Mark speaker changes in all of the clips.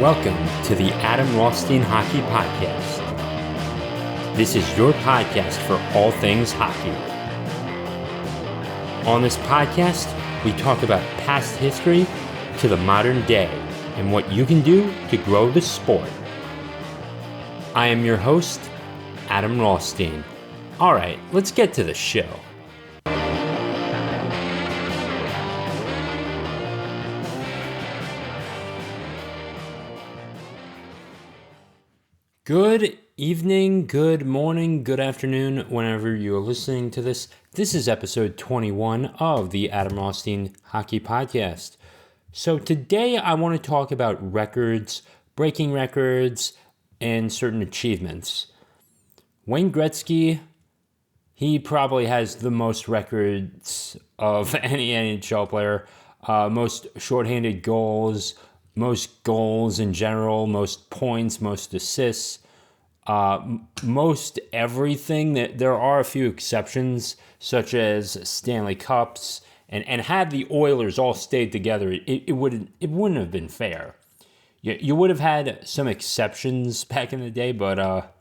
Speaker 1: Welcome to the Adam Rothstein Hockey Podcast. This is your podcast for all things hockey. On this podcast, we talk about past history to the modern day and what you can do to grow the sport. I am your host, Adam Rothstein. All right, let's get to the show. Good evening, good morning, good afternoon, whenever you are listening to this. This is episode 21 of the Adam Rothstein Hockey Podcast. So today I want to talk about records, breaking records, and certain achievements. Wayne Gretzky, he probably has the most records of any NHL player. Most shorthanded goals, most goals in general, most points, most assists, most everything. There are a few exceptions, such as Stanley Cups, and had the Oilers all stayed together, it wouldn't have been fair. You would have had some exceptions back in the day, but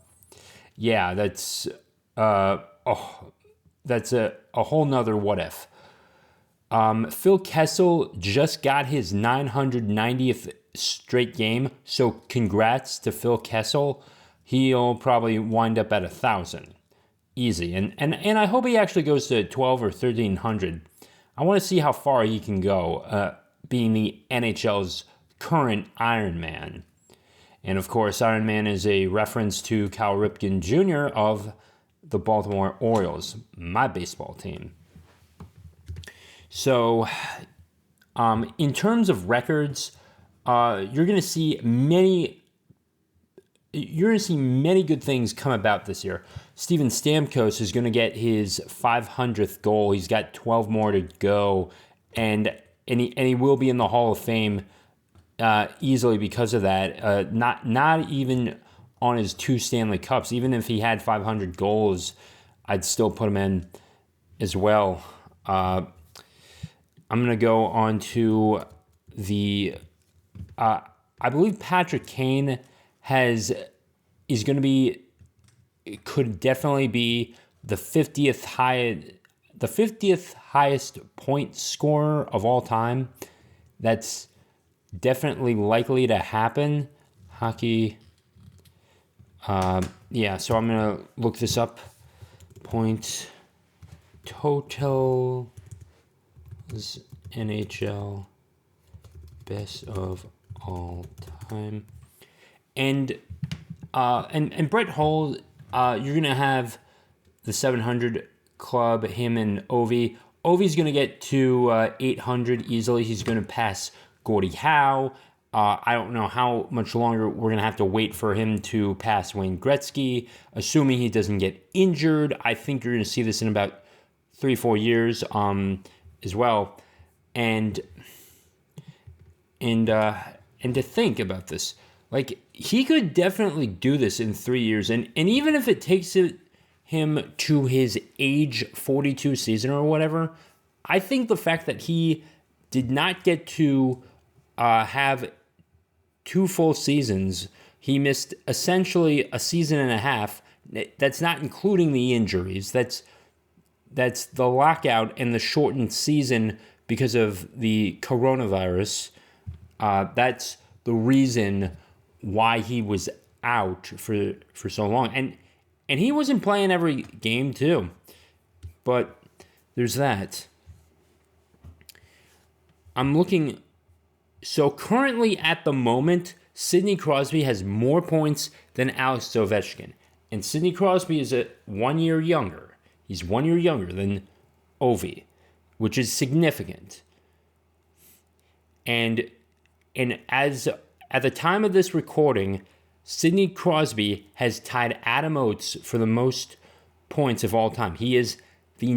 Speaker 1: yeah, that's a whole nother what if. Phil Kessel just got his 990th straight game, so congrats to Phil Kessel. He'll probably wind up at 1,000. Easy. And I hope he actually goes to 12 or 1,300. I want to see how far he can go, being the NHL's current Iron Man. And of course, Iron Man is a reference to Cal Ripken Jr. of the Baltimore Orioles, my baseball team. So, in terms of records, you're going to see many good things come about this year. Steven Stamkos is going to get his 500th goal. He's got 12 more to go, and he will be in the Hall of Fame easily because of that. Not even on his 2 Stanley Cups. Even if he had 500 goals, I'd still put him in as well. I'm going to go on to the, I believe Patrick Kane could definitely be the 50th highest point scorer of all time. That's definitely likely to happen. Hockey, yeah, so I'm going to look this up. Point total NHL best of all time. And Brett Hull, you're gonna have the 700 club, him and Ovi. Ovi's gonna get to 800 easily. He's gonna pass Gordie Howe. I don't know how much longer we're gonna have to wait for him to pass Wayne Gretzky, assuming he doesn't get injured. I think you're gonna see this in about 3-4 years, as well. And to think about this, like, he could definitely do this in 3 years, and even if it takes him to his age 42 season or whatever, I think the fact that he did not get to have 2 full seasons, he missed essentially a season and a half. That's not including the injuries. That's the lockout and the shortened season because of the coronavirus. That's the reason why he was out for so long. And he wasn't playing every game too. But there's that. I'm looking. So currently at the moment, Sidney Crosby has more points than Alex Ovechkin. And Sidney Crosby is 1 year younger. He's 1 year younger than Ovi, which is significant. And as at the time of this recording, Sidney Crosby has tied Adam Oates for the most points of all time. He is the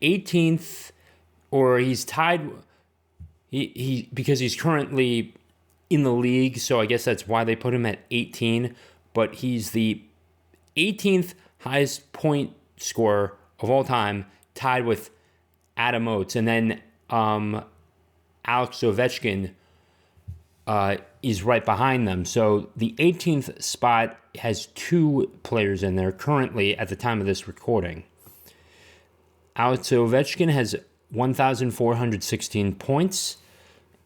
Speaker 1: 18th, or he's tied. He because he's currently in the league, so I guess that's why they put him at 18. But he's the 18th highest point scorer of all time, tied with Adam Oates. And then Alex Ovechkin is right behind them. So the 18th spot has 2 players in there currently at the time of this recording. Alex Ovechkin has 1,416 points,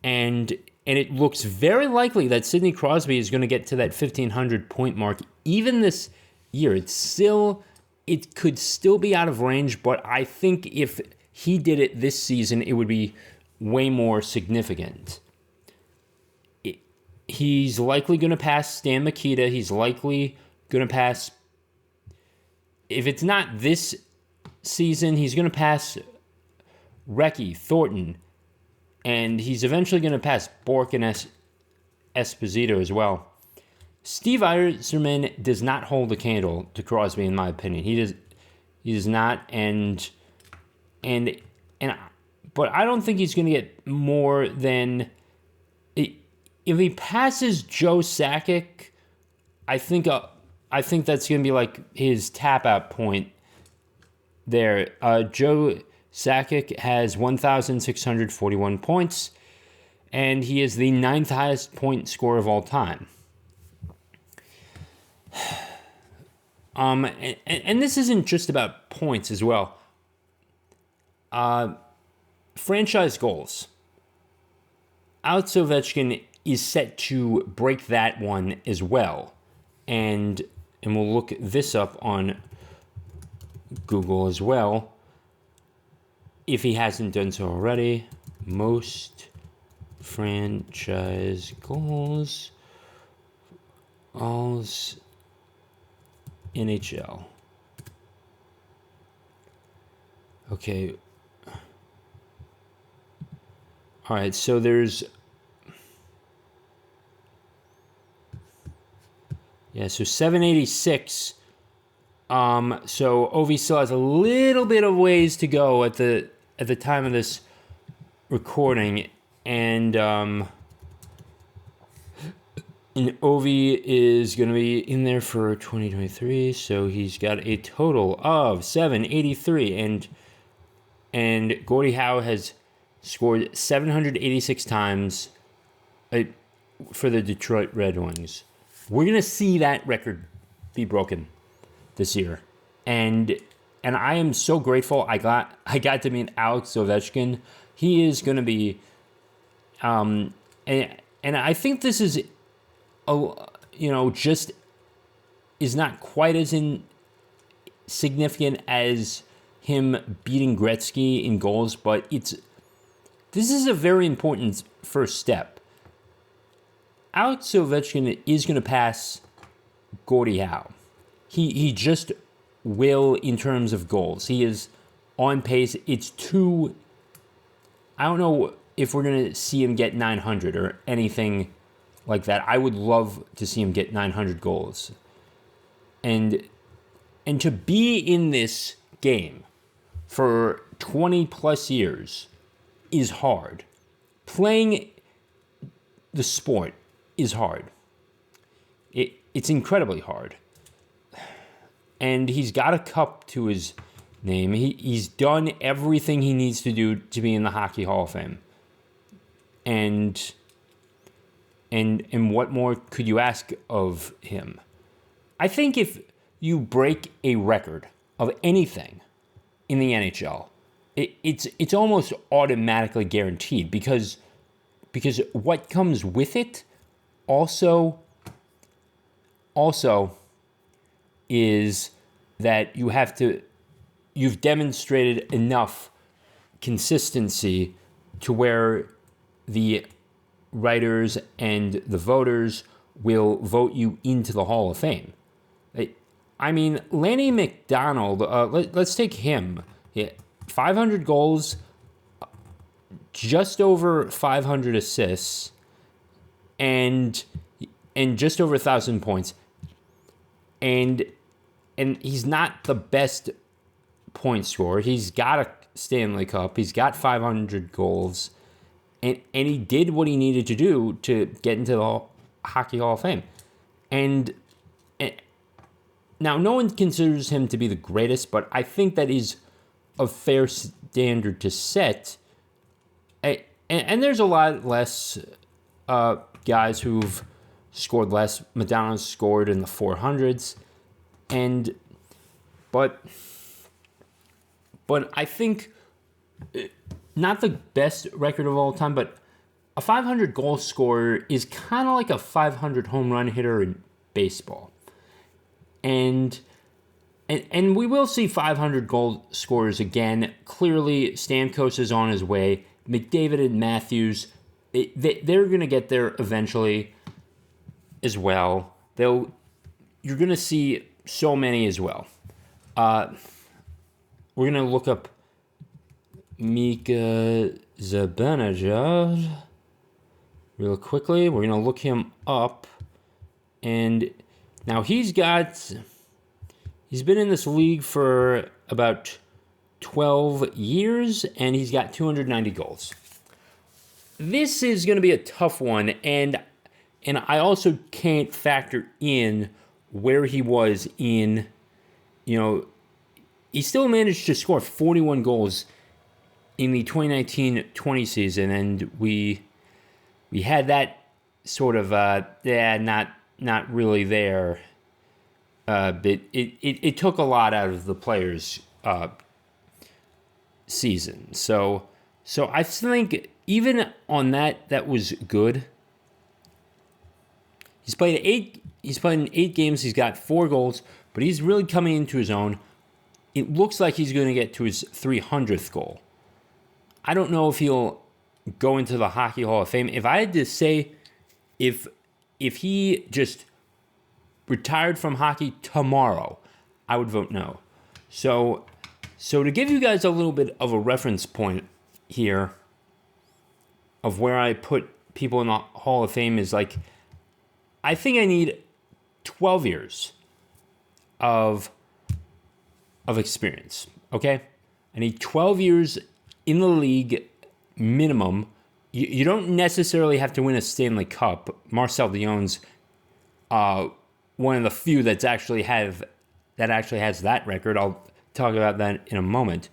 Speaker 1: and it looks very likely that Sidney Crosby is going to get to that 1,500 point mark even this year. It could still be out of range, but I think if he did it this season, it would be way more significant. He's likely going to pass Stan Mikita. He's likely going to pass, if it's not this season, he's going to pass Recchi, Thornton, and he's eventually going to pass Bork and Esposito as well. Steve Yzerman does not hold a candle to Crosby, in my opinion. He does not, but I don't think he's going to get more than, if he passes Joe Sakic, I think that's going to be like his tap out point there. Joe Sakic has 1,641 points, and he is the 9th highest point scorer of all time. And this isn't just about points as well. Franchise goals. Alex Ovechkin is set to break that one as well. And we'll look this up on Google as well, if he hasn't done so already. Most franchise goals, all NHL. Okay. All right, so there's... Yeah, so 786. So Ovi still has a little bit of ways to go at the time of this recording, and Ovi is going to be in there for 2023. So he's got a total of 783, and Gordie Howe has scored 786 times for the Detroit Red Wings. We're going to see that record be broken this year. And I am so grateful I got to meet Alex Ovechkin. He is going to be and I think this is just is not quite as significant as him beating Gretzky in goals, but this is a very important first step. Alex Ovechkin is going to pass Gordie Howe. He just will in terms of goals. He is on pace. I don't know if we're going to see him get 900 or anything like that. I would love to see him get 900 goals. And to be in this game for 20 plus years is hard. Playing the sport is hard. It's incredibly hard. And he's got a cup to his name. He's done everything he needs to do to be in the Hockey Hall of Fame. And what more could you ask of him? I think if you break a record of anything in the NHL, it's almost automatically guaranteed because what comes with it also is that you've demonstrated enough consistency to where the writers and the voters will vote you into the Hall of Fame. I mean, Lanny McDonald, let's take him. 500 goals, just over 500 assists, and just over 1,000 points. And he's not the best point scorer. He's got a Stanley Cup. He's got 500 goals. And he did what he needed to do to get into the Hockey Hall of Fame. And now, no one considers him to be the greatest, but I think that is a fair standard to set. And there's a lot less guys who've scored less. Madonna's scored in the 400s, but I think not the best record of all time, but a 500 goal scorer is kind of like a 500 home run hitter in baseball. And we will see 500 goal scorers again. Clearly, Stamkos is on his way. McDavid and Matthews, they're going to get there eventually as well. You're going to see so many as well. We're going to look up Mika Zibanejad real quickly. We're going to look him up. And now he's been in this league for about 12 years, and he's got 290 goals. This is going to be a tough one, and I also can't factor in where he was in, he still managed to score 41 goals in the 2019-20 season, and we had that sort of, not really there. But it took a lot out of the players' season. So I think even on that was good. He's played in 8 games. He's got 4 goals, but he's really coming into his own. It looks like he's going to get to his 300th goal. I don't know if he'll go into the Hockey Hall of Fame. If I had to say, if he just retired from hockey tomorrow, I would vote no. So to give you guys a little bit of a reference point here of where I put people in the Hall of Fame is like, I think I need 12 years of experience, okay? I need 12 years in the league minimum. You don't necessarily have to win a Stanley Cup. Marcel Dionne's one of the few that actually has that record. I'll talk about that in a moment.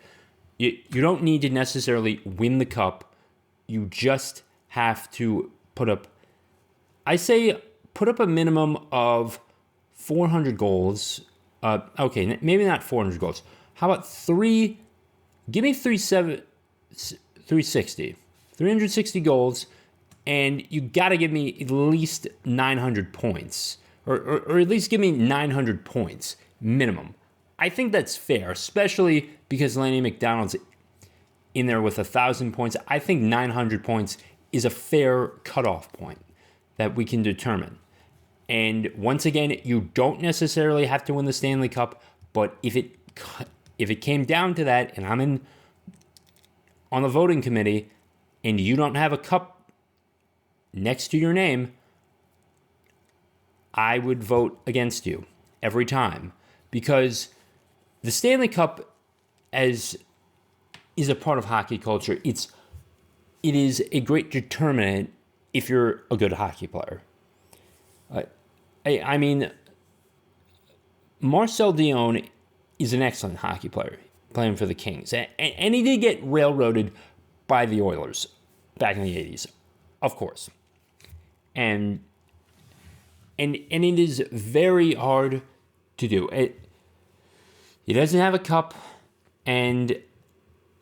Speaker 1: You don't need to necessarily win the cup. You just have to put up a minimum of 400 goals. Okay, maybe not 400 goals. How about give me 360 goals, and you got to give me at least 900 points. Or at least give me 900 points minimum. I think that's fair, especially because Lanny McDonald's in there with 1,000 points. I think 900 points is a fair cutoff point that we can determine. And once again, you don't necessarily have to win the Stanley Cup, but if it came down to that, and I'm on the voting committee, and you don't have a cup next to your name, I would vote against you every time, because the Stanley Cup is a part of hockey culture. It is a great determinant if you're a good hockey player. I mean, Marcel Dionne is an excellent hockey player playing for the Kings, and he did get railroaded by the Oilers back in the 80s, of course, and it is very hard to do. He doesn't have a cup, and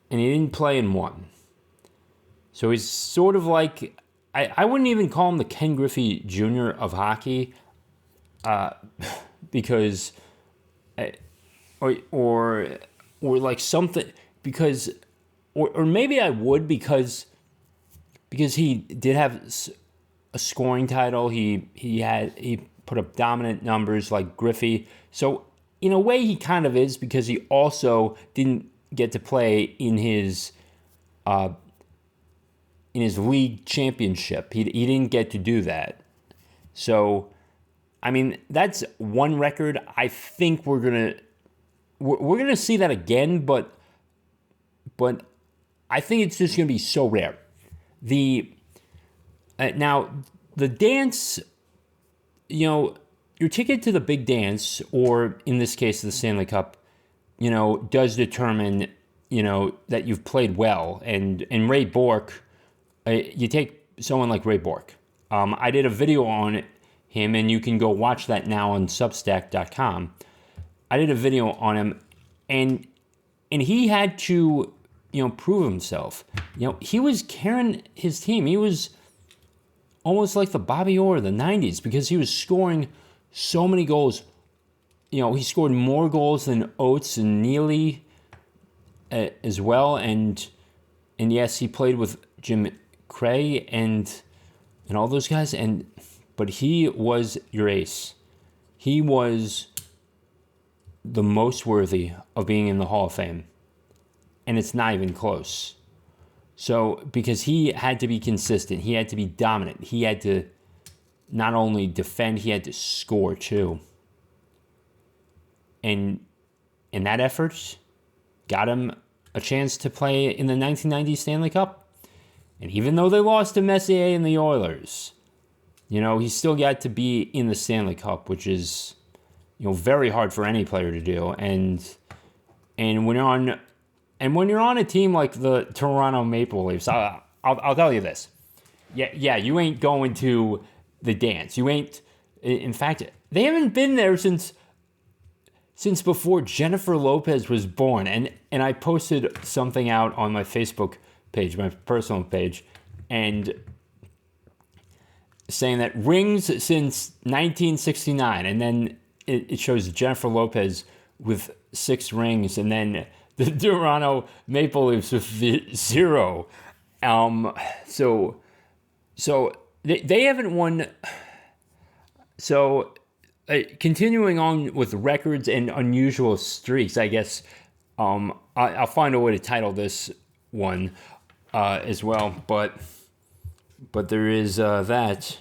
Speaker 1: he didn't play in one. So he's sort of like, I wouldn't even call him the Ken Griffey Jr. of hockey, because, or like something, because, or maybe I would because he did have a scoring title. He put up dominant numbers like Griffey. So in a way, he kind of is, because he also didn't get to play in his league championship. He didn't get to do that. So, I mean, that's one record. I think we're gonna see that again, but I think it's just gonna be so rare. Now the dance, your ticket to the big dance, or in this case the Stanley Cup, does determine that you've played well. And Ray Bourque, you take someone like Ray Bourque. I did a video on him, and you can go watch that now on Substack.com. I did a video on him, and he had to, prove himself. He was carrying his team. He was almost like the Bobby Orr of the 90s because he was scoring so many goals. He scored more goals than Oates and Neely as well. And yes, he played with Jim Cray and all those guys. But he was your ace. He was the most worthy of being in the Hall of Fame. And it's not even close. So, because he had to be consistent, he had to be dominant, he had to not only defend, he had to score too. And that effort got him a chance to play in the 1990 Stanley Cup. And even though they lost to Messier and the Oilers, he still got to be in the Stanley Cup, which is, very hard for any player to do. And when you're on a team like the Toronto Maple Leafs, I'll tell you this. Yeah, you ain't going to the dance. You ain't. In fact, they haven't been there since before Jennifer Lopez was born. And I posted something out on my Facebook page, my personal page, and saying that rings since 1969, and then it shows Jennifer Lopez with 6 rings, and then the Toronto Maple Leafs with 0. So they haven't won. So continuing on with records and unusual streaks, I guess I'll find a way to title this one as well. But there is that.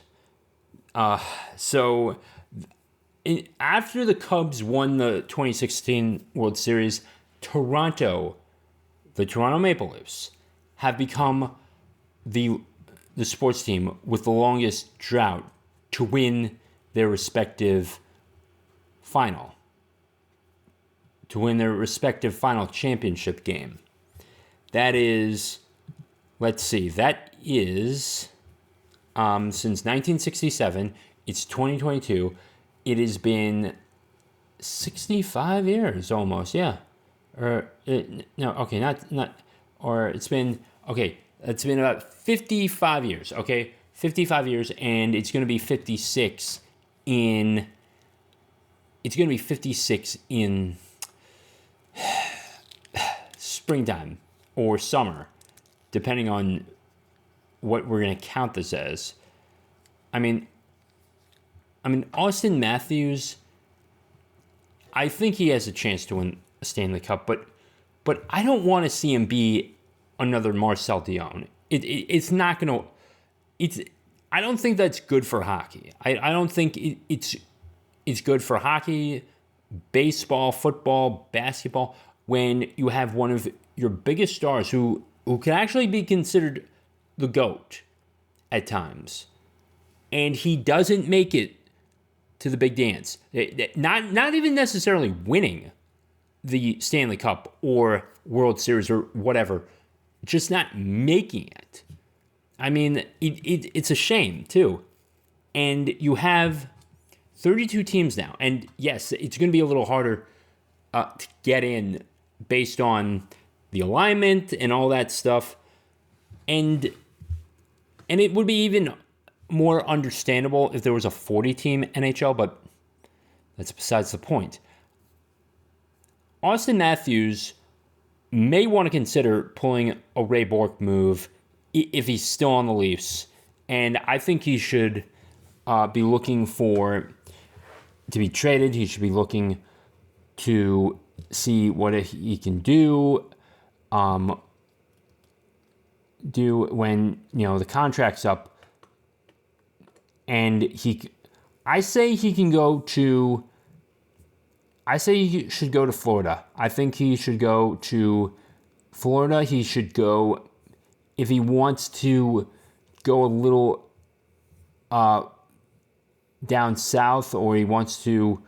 Speaker 1: After the Cubs won the 2016 World Series, the Toronto Maple Leafs, have become the sports team with the longest drought to win their respective final championship game. That is, since 1967, it's 2022, it has been 65 years almost, yeah. It's been about 55 years, okay? 55 years, and it's going to be 56 in springtime or summer, depending on what we're going to count this as. I mean, Austin Matthews, I think he has a chance to win a Stanley Cup, but I don't want to see him be another Marcel Dion. It's not going to. I don't think that's good for hockey. I don't think it's good for hockey, baseball, football, basketball, when you have one of your biggest stars who can actually be considered the GOAT at times, and he doesn't make it to the big dance. Not even necessarily winning the Stanley Cup or World Series or whatever, just not making it. I mean, it's a shame, too. And you have 32 teams now. And yes, it's going to be a little harder to get in based on the alignment and all that stuff. And it would be even more understandable if there was a 40-team NHL, but that's besides the point. Austin Matthews may want to consider pulling a Ray Bourque move if he's still on the Leafs. And I think he should be looking to be traded. He should be looking to see what he can do when the contract's up. And I say he should go to Florida. I think he should go to Florida. He should go, if he wants to go a little down south, or he wants to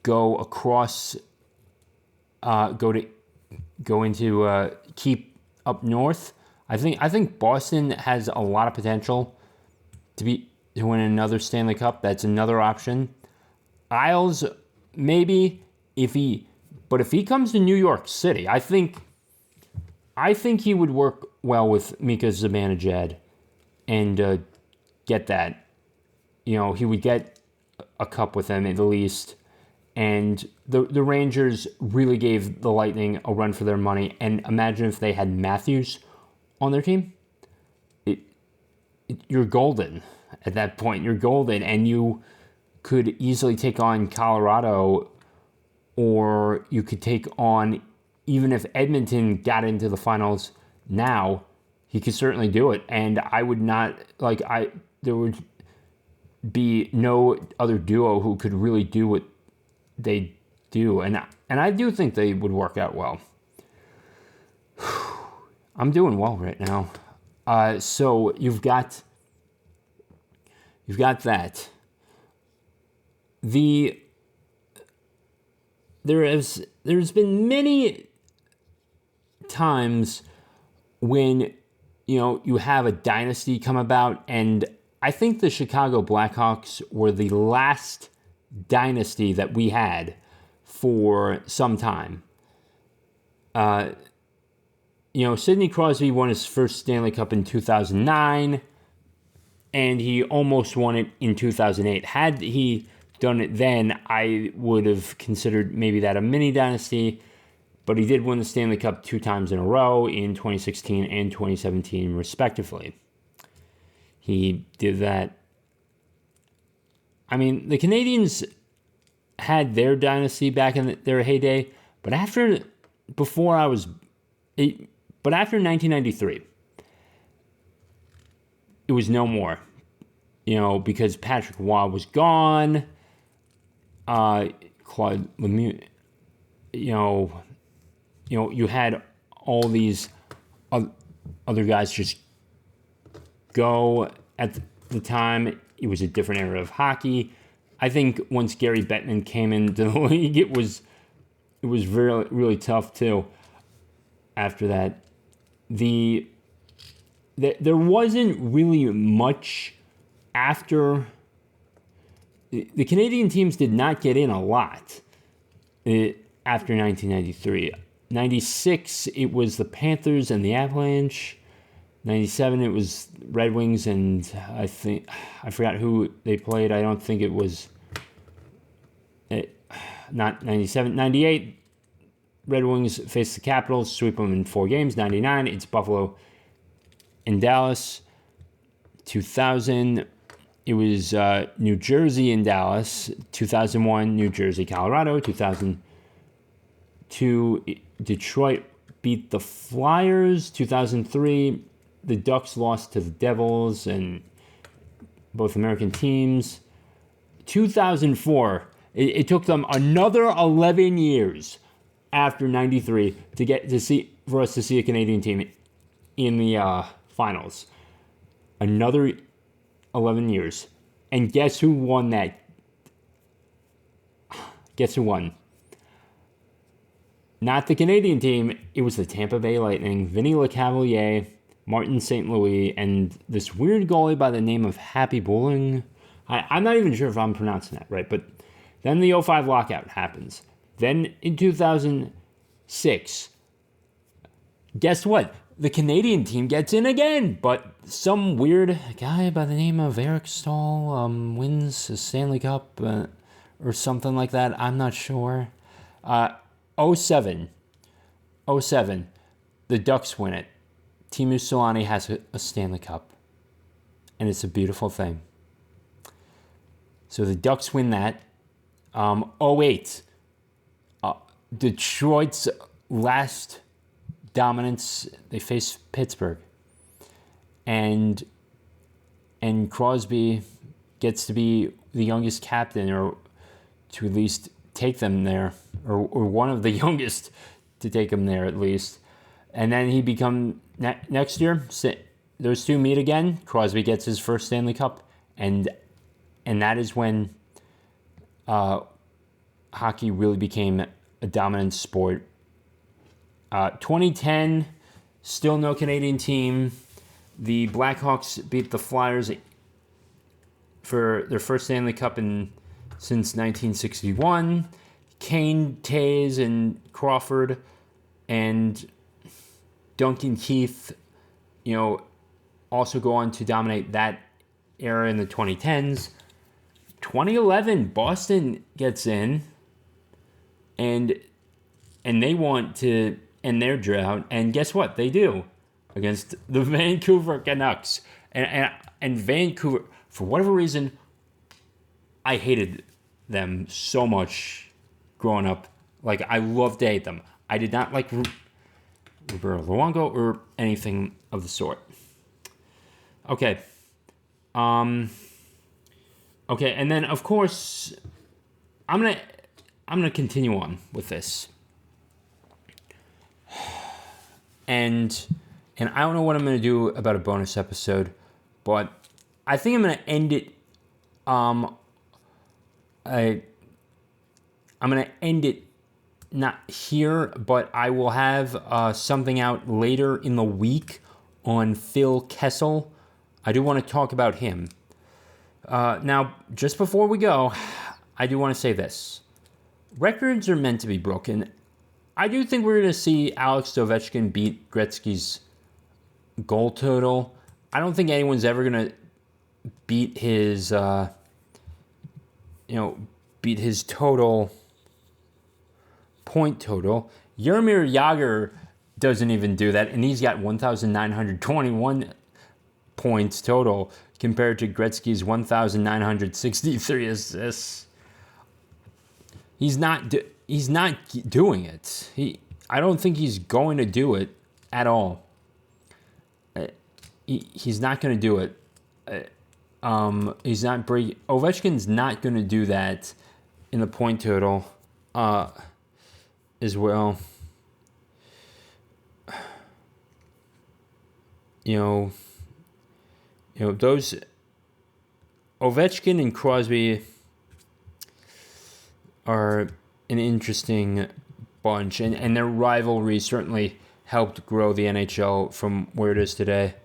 Speaker 1: go across, keep up north. I think Boston has a lot of potential to be to win another Stanley Cup. That's another option. Isles, maybe, if he comes to New York City, I think he would work well with Mika Zibanejad and get that. He would get a cup with him at least. And the Rangers really gave the Lightning a run for their money. And imagine if they had Matthews on their team. You're golden at that point. You're golden, and you could easily take on Colorado, or you could take on, even if Edmonton got into the finals now, he could certainly do it. And I would not, there would be no other duo who could really do what they do. And I do think they would work out well. I'm doing well right now. So you've got that. There's been many times when you have a dynasty come about, and I think the Chicago Blackhawks were the last dynasty that we had for some time. Sidney Crosby won his first Stanley Cup in 2009, and he almost won it in 2008. Had he done it then, I would have considered maybe that a mini dynasty, but he did win the Stanley Cup 2 times in a row in 2016 and 2017, respectively. He did that. I mean, the Canadians had their dynasty back in their heyday, but after 1993, it was no more. Because Patrick Roy was gone, Claude Lemieux, you had all these other guys just go at the time. It was a different era of hockey. I think once Gary Bettman came into the league, it was really, really tough too. After that, there wasn't really much after. The Canadian teams did not get in a lot after 1993. 96, it was the Panthers and the Avalanche. 97, it was Red Wings, and I forgot who they played. I don't think it was not 97. 98, Red Wings faced the Capitals, sweep them in 4 games. 99, it's Buffalo and Dallas. 2000, it was New Jersey and Dallas. 2001, New Jersey, Colorado. 2002, Detroit beat the Flyers. 2003, the Ducks lost to the Devils and both American teams. 2004, it took them another 11 years after 93 for us to see a Canadian team in the finals. Another 11 years. And guess who won that? Guess who won? Not the Canadian team. It was the Tampa Bay Lightning. Vinny LeCavalier, Martin St. Louis, and this weird goalie by the name of Happy Bowling. I'm not even sure if I'm pronouncing that right, but then the 2005 lockout happens. Then in 2006, guess what? The Canadian team gets in again, but some weird guy by the name of Eric Stahl wins a Stanley Cup or something like that. I'm not sure. 07, the Ducks win it. Teemu Selanne has a Stanley Cup, and it's a beautiful thing. So the Ducks win that. 08, Detroit's last dominance, they face Pittsburgh, and Crosby gets to be the youngest captain, or to at least take them there, or one of the youngest to take them there at least. And then he next year, those two meet again. Crosby gets his first Stanley Cup, and that is when hockey really became a dominant sport. 2010, still no Canadian team. The Blackhawks beat the Flyers for their first Stanley Cup since 1961. Kane, Taves, and Crawford, and Duncan Keith, also go on to dominate that era in the 2010s. 2011, Boston gets in, and they want to end their drought, and guess what? They do against the Vancouver Canucks. And Vancouver, for whatever reason, I hated them so much growing up. Like, I loved to hate them. I did not like Roberto Luongo or anything of the sort. Okay. Okay, and then of course I'm gonna continue on with this. And I don't know what I'm gonna do about a bonus episode, but I think I'm gonna end it. I'm gonna end it not here, but I will have something out later in the week on Phil Kessel. I do want to talk about him. Now, just before we go, I do want to say this. Records are meant to be broken. I do think we're going to see Alex Ovechkin beat Gretzky's goal total. I don't think anyone's ever going to beat his, beat his point total. Jaromir Jagr doesn't even do that, and he's got 1,921 points total compared to Gretzky's 1,963 assists. He's not doing it. I don't think he's going to do it at all. He's not going to do it. He's not breaking. Ovechkin's not going to do that in the point total as well. Those Ovechkin and Crosby are an interesting bunch, and their rivalry certainly helped grow the NHL from where it is today.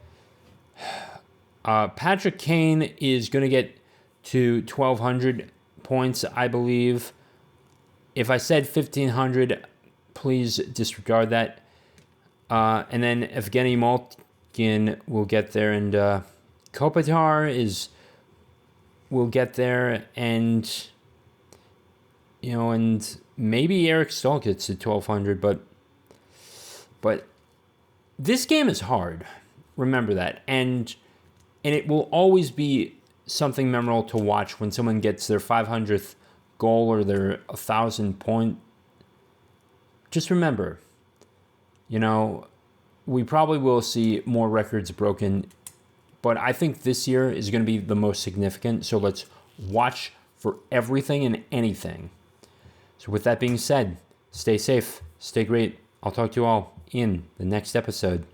Speaker 1: Patrick Kane is going to get to 1,200 points, I believe. If I said 1,500, please disregard that. And then Evgeny Malkin will get there, and Kopitar will get there, and and maybe Eric Stahl gets to 1,200, but this game is hard. Remember that, and it will always be something memorable to watch when someone gets their 500th goal or their 1,000 point. Just remember, we probably will see more records broken, but I think this year is going to be the most significant. So let's watch for everything and anything. So with that being said, stay safe, stay great. I'll talk to you all in the next episode.